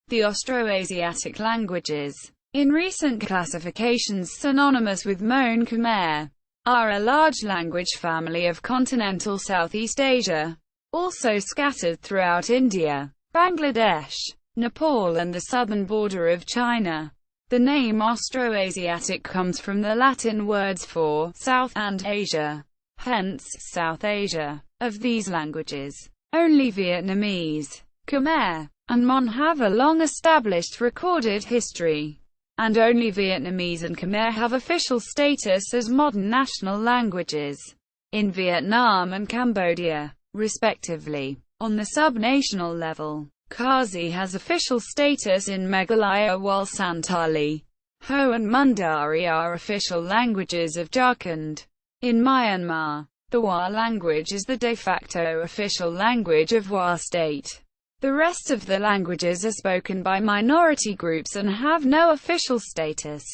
The Austroasiatic languages, in recent classifications synonymous with Mon Khmer, are a large language family of continental Southeast Asia, also scattered throughout India, Bangladesh, Nepal and the southern border of China. The name Austroasiatic comes from the Latin words for South and Asia, hence South Asia. Of these languages, only Vietnamese, Khmer, and Mon have a long-established recorded history, and only Vietnamese and Khmer have official status as modern national languages in Vietnam and Cambodia, respectively. On the subnational level, Khasi has official status in Meghalaya while Santali, Ho and Mundari are official languages of Jharkhand. In Myanmar, the Wa language is the de facto official language of Wa state. The rest of the languages are spoken by minority groups and have no official status.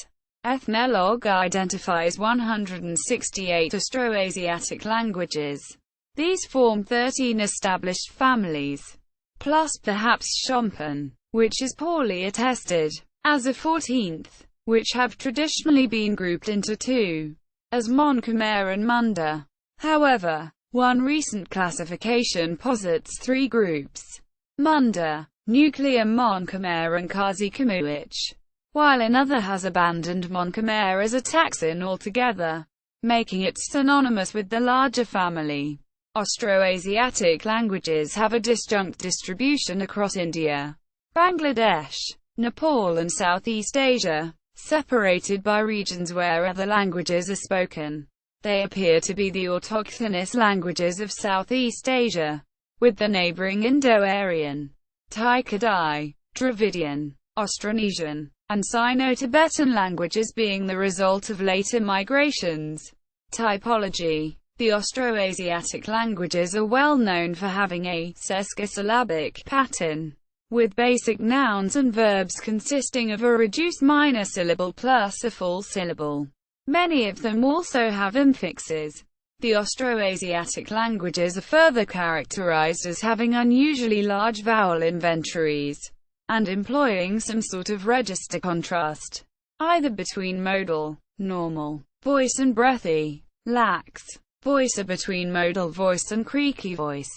Ethnologue identifies 168 Austroasiatic languages. These form 13 established families, plus perhaps Shompen, which is poorly attested, as a 14th, which have traditionally been grouped into two, as Mon Khmer and Munda. However, one recent classification posits three groups: Munda, nuclear Mon Khmer and Khasi Khmuich, while another has abandoned Mon Khmer as a taxon altogether, making it synonymous with the larger family. Austroasiatic languages have a disjunct distribution across India, Bangladesh, Nepal and Southeast Asia, separated by regions where other languages are spoken. They appear to be the autochthonous languages of Southeast Asia, with the neighboring Indo-Aryan, Tai-Kadai, Dravidian, Austronesian, and Sino-Tibetan languages being the result of later migrations. Typology. The Austroasiatic languages are well known for having a sesquisyllabic pattern, with basic nouns and verbs consisting of a reduced minor syllable plus a full syllable. Many of them also have infixes. The Austroasiatic languages are further characterized as having unusually large vowel inventories, and employing some sort of register contrast, either between modal, normal, voice and breathy, lax, voice or between modal voice and creaky voice.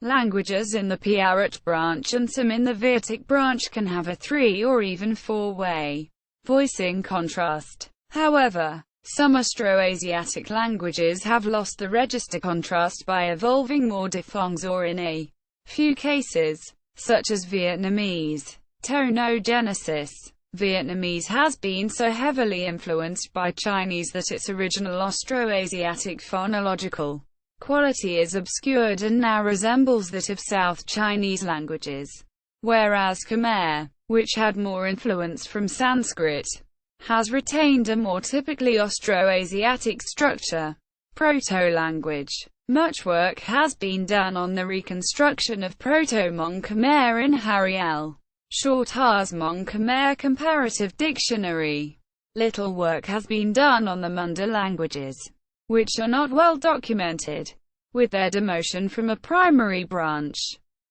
Languages in the Piarat branch and some in the Virtic branch can have a 3- or even 4-way voicing contrast. However, some Austroasiatic languages have lost the register contrast by evolving more diphthongs or in a few cases, such as Vietnamese. Tonogenesis. Vietnamese has been so heavily influenced by Chinese that its original Austroasiatic phonological quality is obscured and now resembles that of South Chinese languages, whereas Khmer, which had more influence from Sanskrit, has retained a more typically Austroasiatic structure. Proto-language. Much work has been done on the reconstruction of Proto-Mon Khmer in Harry L. Short's Mon Khmer Comparative Dictionary. Little work has been done on the Munda languages, which are not well documented. With their demotion from a primary branch,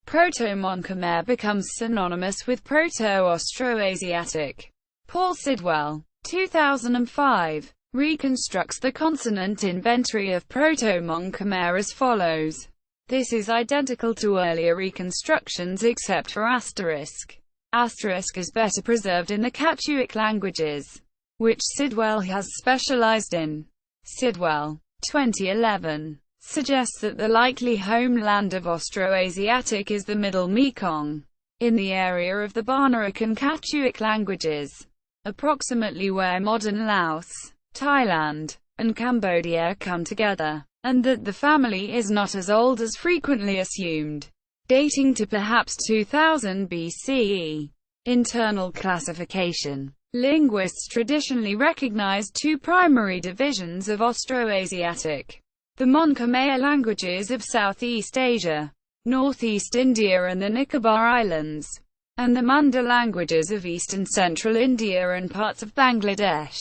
Proto-Mon Khmer becomes synonymous with Proto-Austroasiatic. Paul Sidwell, 2005, reconstructs the consonant inventory of Proto-Mon Khmer as follows. This is identical to earlier reconstructions except for asterisk. Asterisk is better preserved in the Katuic languages, which Sidwell has specialized in. Sidwell, 2011, suggests that the likely homeland of Austroasiatic is the Middle Mekong, in the area of the Banaric and Katuic languages, approximately where modern Laos, Thailand, and Cambodia come together, and that the family is not as old as frequently assumed, dating to perhaps 2000 BCE. Internal classification. Linguists traditionally recognize two primary divisions of Austroasiatic: the Mon Khmer languages of Southeast Asia, Northeast India and the Nicobar Islands, and the Munda languages of East and Central India and parts of Bangladesh.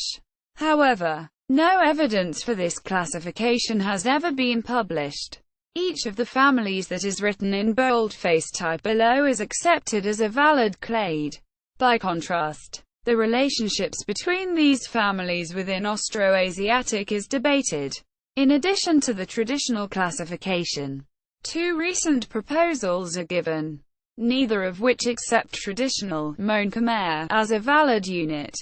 However, no evidence for this classification has ever been published. Each of the families that is written in boldface type below is accepted as a valid clade. By contrast, the relationships between these families within Austroasiatic is debated. In addition to the traditional classification, two recent proposals are given, neither of which accept traditional Mon Khmer as a valid unit.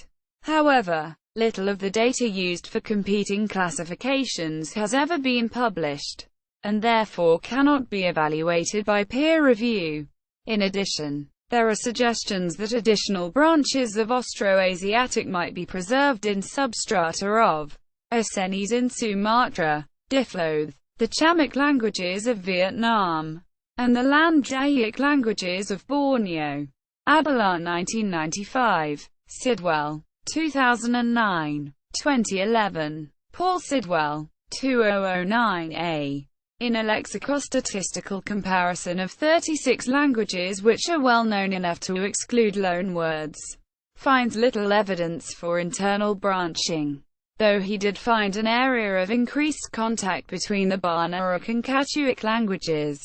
However, little of the data used for competing classifications has ever been published, and therefore cannot be evaluated by peer review. In addition, there are suggestions that additional branches of Austroasiatic might be preserved in substrata of Acehnese in Sumatra, Diploth, the Chamic languages of Vietnam, and the Land Dayak languages of Borneo. Adelan 1995, Sidwell, 2009, 2011, Paul Sidwell, 2009a. In a lexicostatistical comparison of 36 languages which are well known enough to exclude loan words, finds little evidence for internal branching, though he did find an area of increased contact between the Barnarik and Katuic languages,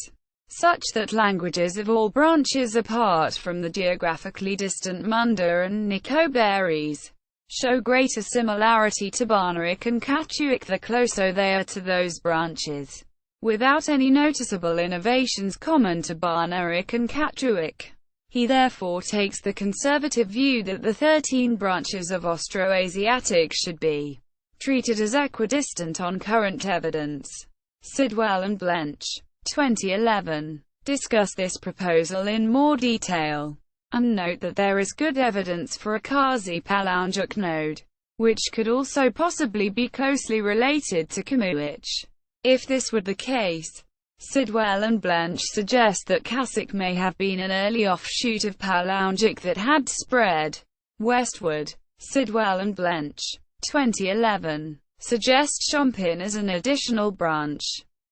such that languages of all branches apart from the geographically distant Munda and Nicobaris show greater similarity to Barnarik and Katuic the closer they are to those branches, without any noticeable innovations common to Barnarik and Katuic. He therefore takes the conservative view that the 13 branches of Austroasiatic should be treated as equidistant on current evidence. Sidwell and Blench, 2011, discuss this proposal in more detail, and note that there is good evidence for a Khasi Palaunjuk node, which could also possibly be closely related to Khmuic. If this were the case, Sidwell and Blench suggest that Khasic may have been an early offshoot of Palaunjuk that had spread westward. Sidwell and Blench, 2011, suggest Shompin as an additional branch,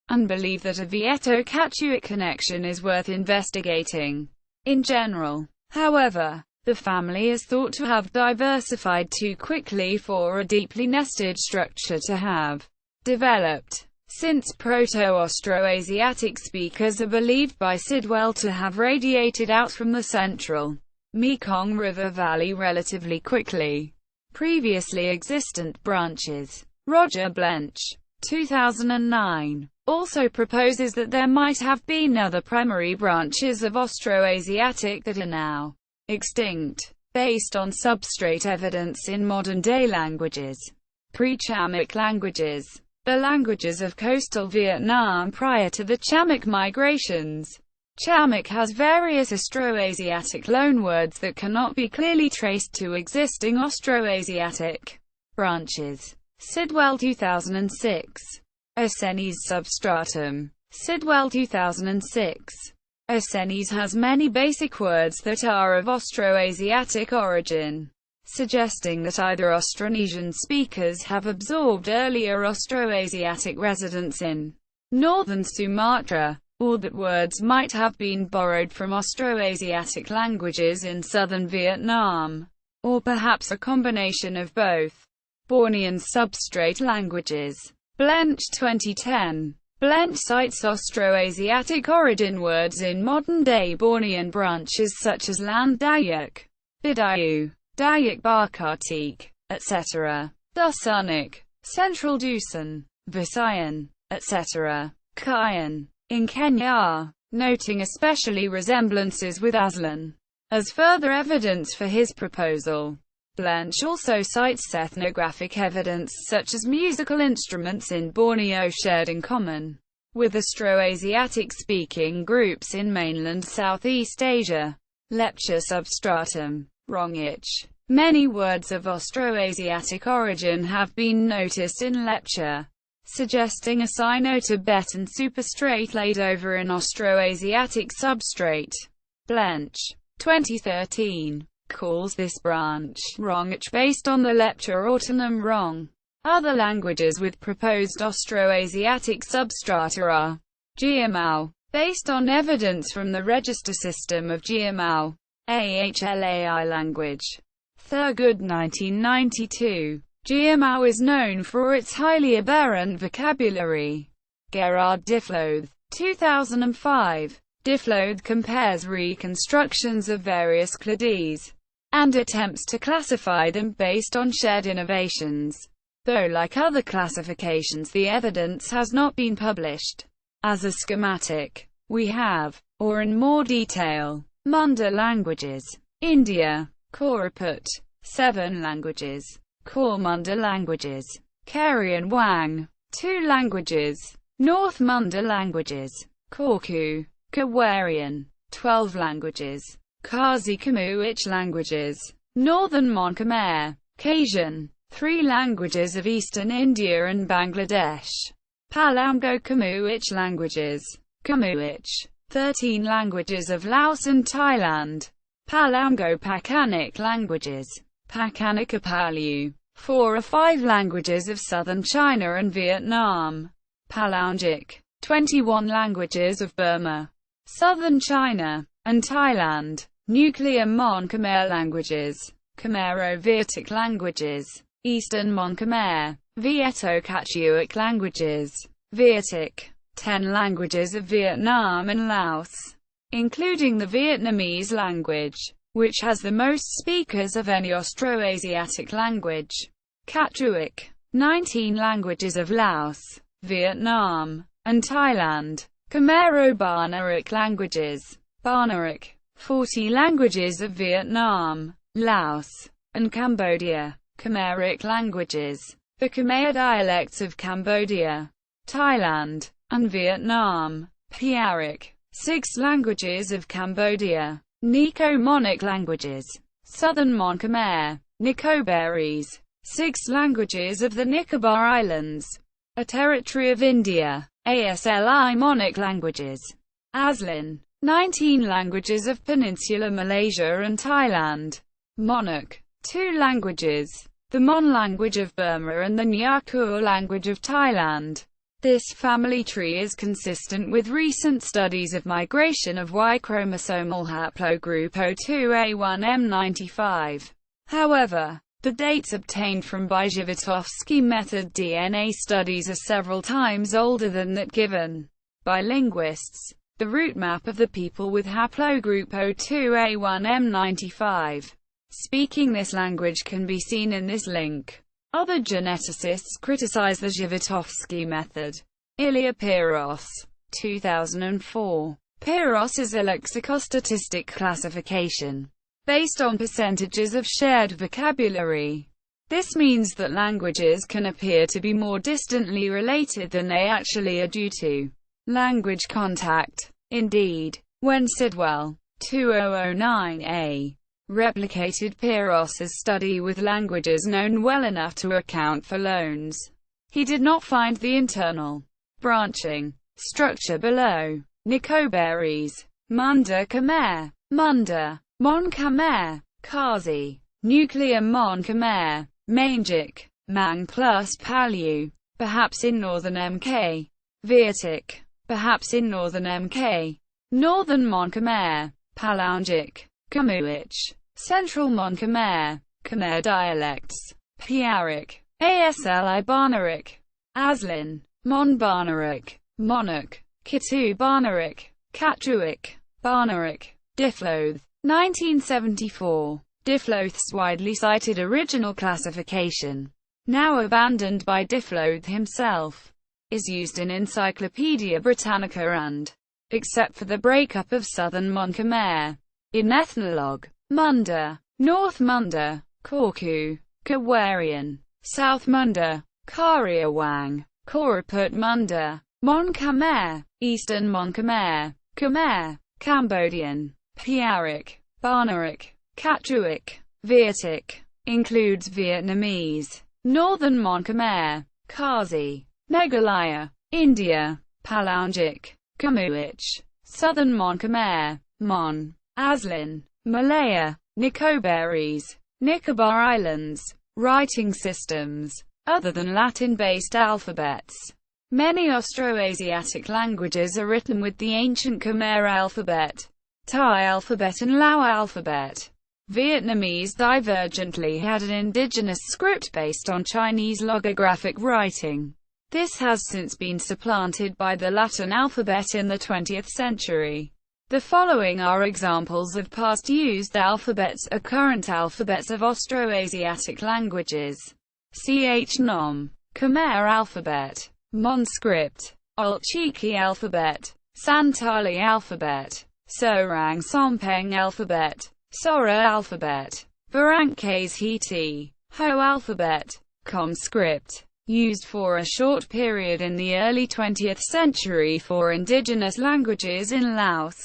and believe that a Vieto-Katuic connection is worth investigating. In general, however, the family is thought to have diversified too quickly for a deeply nested structure to have developed, since Proto-Austroasiatic speakers are believed by Sidwell to have radiated out from the central Mekong River Valley relatively quickly. Previously existent branches. Roger Blench, 2009, also proposes that there might have been other primary branches of Austroasiatic that are now extinct, based on substrate evidence in modern-day languages. Pre-Chamic languages. The languages of coastal Vietnam prior to the Chamic migrations. Chamic has various Austroasiatic loanwords that cannot be clearly traced to existing Austroasiatic branches. Sidwell 2006. Acehnese substratum. Sidwell 2006. Acehnese has many basic words that are of Austroasiatic origin, suggesting that either Austronesian speakers have absorbed earlier Austroasiatic residents in northern Sumatra, or that words might have been borrowed from Austroasiatic languages in southern Vietnam, or perhaps a combination of both. Bornean substrate languages. Blench 2010. Blench cites Austroasiatic origin words in modern-day Bornean branches such as Land Dayak, Bidayu, Dayak Barkatik, etc., Dusunic, Central Dusun, Visayan, etc., Kayan, in Kenya, noting especially resemblances with Aslan as further evidence for his proposal. Blench also cites ethnographic evidence such as musical instruments in Borneo shared in common with Austroasiatic-speaking groups in mainland Southeast Asia. Lepcha substratum. Rongich. Many words of Austroasiatic origin have been noticed in Lepcha, suggesting a Sino-Tibetan superstrate laid over an Austroasiatic substrate. Blench, 2013, calls this branch Rongich based on the Lepcha autonym Rong. Other languages with proposed Austroasiatic substrata are Jiamao, based on evidence from the register system of Jiamao, Ahlai language. Thurgood 1992. Jiamao is known for its highly aberrant vocabulary. Gerard Diploth, 2005. Diploth compares reconstructions of various clades and attempts to classify them based on shared innovations. Though like other classifications, the evidence has not been published as a schematic. We have, or in more detail, Munda languages. India, Koraput, 7 languages. Core Munda languages. Kari and Wang, 2 languages. North Munda languages. Korku, Kawarian, 12 languages. Khasi Khmuic languages. Northern Mon Khmer. Kasian, 3 languages of eastern India and Bangladesh. Palamgo Khmuic languages. Khmuic, 13 languages of Laos and Thailand. Palamgo Pakanic languages. Pakanika Palu, 4 or 5 languages of southern China and Vietnam. Palaungic, 21 languages of Burma, southern China, and Thailand. Nuclear Mon Khmer languages. Khmero-Vietic languages. Eastern Mon Khmer. Vieto-Katuic languages. Vietic, 10 languages of Vietnam and Laos, including the Vietnamese language, which has the most speakers of any Austroasiatic language. Katuic, 19 languages of Laos, Vietnam, and Thailand. Khmero-Barnaric languages. Barnaric, 40 languages of Vietnam, Laos, and Cambodia. Khmeric languages. The Khmer dialects of Cambodia, Thailand, and Vietnam. Piaric, 6 languages of Cambodia. Nico-Monic languages. Southern Mon Khmer. Nicobarese, 6 languages of the Nicobar Islands, a territory of India. Asli Monic languages. Aslin, 19 languages of Peninsular Malaysia and Thailand. Monic, 2 languages, the Mon language of Burma and the Nyakur language of Thailand. This family tree is consistent with recent studies of migration of Y-chromosomal haplogroup O2A1M95. However, the dates obtained from Bajivotofsky method DNA studies are several times older than that given by linguists. The route map of the people with haplogroup O2A1M95 speaking this language can be seen in this link. Other geneticists criticize the Zhivatovsky method. Ilya Piros, 2004. Piros is a lexicostatistic classification based on percentages of shared vocabulary. This means that languages can appear to be more distantly related than they actually are due to language contact. Indeed, when Sidwell, 2009a, replicated Piros's study with languages known well enough to account for loans, he did not find the internal branching structure below. Nicobarese, Munda Khmer, Munda, Mon Khmer, Khasi, Nuclear Mon Khmer, Mangic, Mang plus Palu, perhaps in northern MK, Vietic, perhaps in northern MK, Northern Mon Khmer, Palaungic, Khmuic, Central Mon Khmer, Khmer dialects, Piaric, Asli Barnaric, Aslin, Mon Barnaric, Monic, Kitu Barnaric, Katuic, Barnaric, Difloth, 1974. Difloth's widely cited original classification, now abandoned by Difloth himself, is used in Encyclopaedia Britannica and, except for the breakup of Southern Mon Khmer, in Ethnologue. Munda, North Munda, Korku, Kawarian, South Munda, Karia Wang, Koraput Munda, Mon Khmer, Eastern Mon Khmer, Khmer, Cambodian, Piaric, Barnaric, Katuic, Vietic, includes Vietnamese, Northern Mon Khmer, Khasi, Meghalaya, India, Palaungic, Khmuic, Southern Mon Khmer, Mon, Aslin, Malaya, Nicobarese, Nicobar Islands. Writing systems. Other than Latin-based alphabets, many Austroasiatic languages are written with the ancient Khmer alphabet, Thai alphabet and Lao alphabet. Vietnamese divergently had an indigenous script based on Chinese logographic writing. This has since been supplanted by the Latin alphabet in the 20th century. The following are examples of past used alphabets or current alphabets of Austroasiatic languages. Nom. Khmer alphabet. Mon script. Olchiki alphabet. Santali alphabet. Sorang Sompeng alphabet. Sora alphabet. Varankes Hiti. Ho alphabet. Com script. Used for a short period in the early 20th century for indigenous languages in Laos.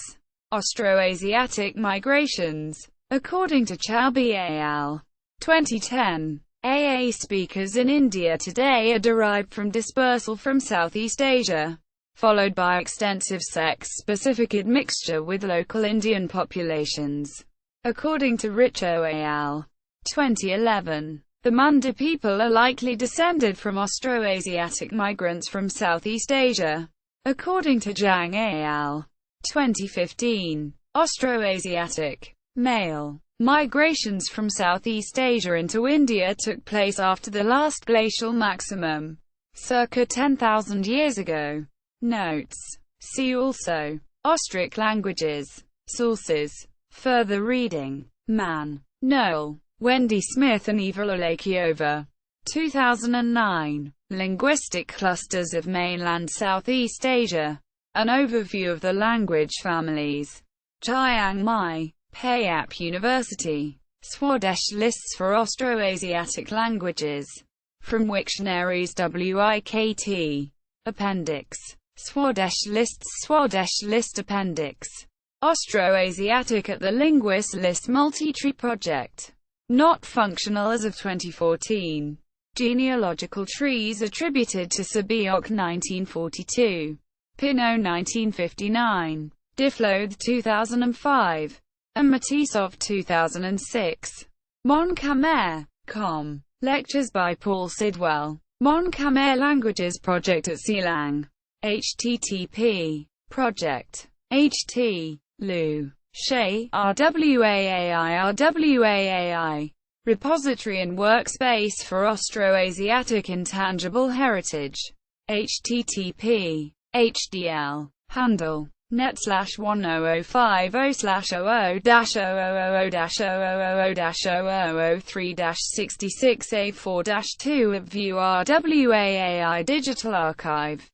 Austroasiatic migrations. According to Chowbi al. 2010. AA speakers in India today are derived from dispersal from Southeast Asia, followed by extensive sex-specific admixture with local Indian populations. According to Richo al. 2011. The Munda people are likely descended from Austroasiatic migrants from Southeast Asia. According to Zhang al. 2015. Austroasiatic male migrations from Southeast Asia into India took place after the last glacial maximum, circa 10,000 years ago. Notes. See also. Austric languages. Sources. Further reading. Mann, Noel, Wendy Smith and Eva Lolakiova. 2009. Linguistic Clusters of Mainland Southeast Asia. An Overview of the Language Families. Chiang Mai. Payap University. Swadesh Lists for Austroasiatic Languages. From Wiktionaries WIKT. Appendix. Swadesh List Appendix. Austroasiatic at the Linguist List Multitree Project. Not functional as of 2014. Genealogical trees attributed to Sabiok 1942. Pinot 1959. Difloth 2005. And Matisov 2006. Mon Khmer. Com. Lectures by Paul Sidwell. Mon Khmer Languages Project at Sealang. http. Project. Ht. Lu. Shea, RWAAI. Repository and Workspace for Austroasiatic Intangible Heritage. http. hdl. Handle. net/1050/00-0000-000-000-3-66A4-2 at View RWAAI Digital Archive.